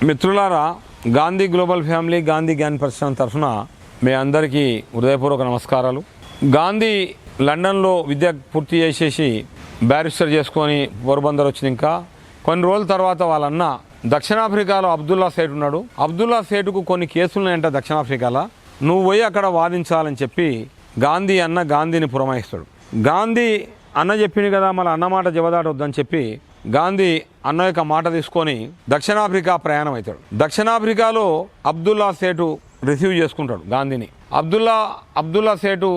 మిత్రులారా, Gandhi global family Gandhi Gyan పరిశ్రమ తరఫున మీ అందరికీ హృదయపూర్వక నమస్కారాలు. గాంధీ లండన్లో విద్య పూర్తి చేసేసి బ్యారిస్టర్ చేసుకొని పోర్బందర్ వచ్చింది. ఇంకా కొన్ని రోజుల తర్వాత వాళ్ళన్న దక్షిణాఫ్రికాలో అబ్దుల్లా సేఠ్ ఉన్నాడు. అబ్దుల్లా సేఠుకు కొన్ని కేసులున్నాయంట దక్షిణాఫ్రికాలో. నువ్వు పోయి అక్కడ వాదించాలని చెప్పి గాంధీని పురమాయిస్తాడు. గాంధీ అన్న చెప్పింది కదా, మళ్ళీ అన్నమాట జవదాటొద్దని చెప్పి గాంధీ అన్న యొక్క మాట తీసుకొని దక్షిణాఫ్రికా ప్రయాణం అవుతాడు. దక్షిణాఫ్రికాలో అబ్దుల్లా సేటు రిసీవ్ చేసుకుంటాడు గాంధీని. అబ్దుల్లా సేటు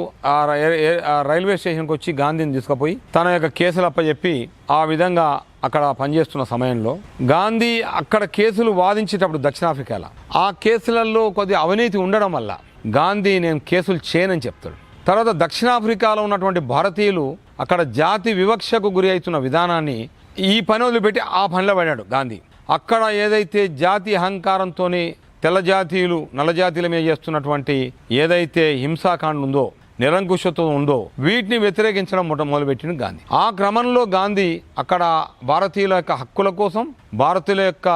రైల్వే స్టేషన్కి వచ్చి గాంధీని తీసుకుపోయి తన యొక్క కేసులు అప్పచెప్పి ఆ విధంగా అక్కడ పనిచేస్తున్న సమయంలో గాంధీ అక్కడ కేసులు వాదించేటప్పుడు దక్షిణాఫ్రికాలో ఆ కేసులలో కొద్ది అవినీతి ఉండడం వల్ల గాంధీ నేను కేసులు చేయనని చెప్తాడు. తర్వాత దక్షిణాఫ్రికాలో ఉన్నటువంటి భారతీయులు అక్కడ జాతి వివక్షకు గురి అవుతున్న విధానాన్ని ఈ పని వదిలిపెట్టి ఆ పనిలో పడ్డాడు గాంధీ. అక్కడ ఏదైతే జాతి అహంకారంతో తెల్ల జాతీయులు నల్ల జాతీయుల మీద చేస్తున్నటువంటి ఏదైతే హింసాకాండ ఉందో, నిరంకుశత్వం ఉందో, వీటిని వ్యతిరేకించడం మొదలుపెట్టిన గాంధీ. ఆ క్రమంలో గాంధీ అక్కడ భారతీయుల యొక్క హక్కుల కోసం, భారతీయుల యొక్క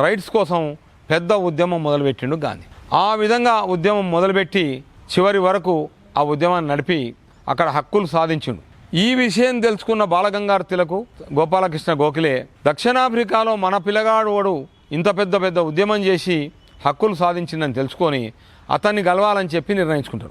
రైట్స్ కోసం పెద్ద ఉద్యమం మొదలుపెట్టిండు గాంధీ. ఆ విధంగా ఉద్యమం మొదలుపెట్టి చివరి వరకు ఆ ఉద్యమాన్ని నడిపి అక్కడ హక్కులు సాధించిండు. ఈ విషయం తెలుసుకున్న బాలగంగాధర తిలక్, గోపాలకృష్ణ గోఖలే దక్షిణాఫ్రికాలో మన పిల్లగాడు ఇంత పెద్ద ఉద్యమం చేసి హక్కులు సాధించిందని తెలుసుకొని అతన్ని గెలవాలని చెప్పి నిర్ణయించుకుంటారు.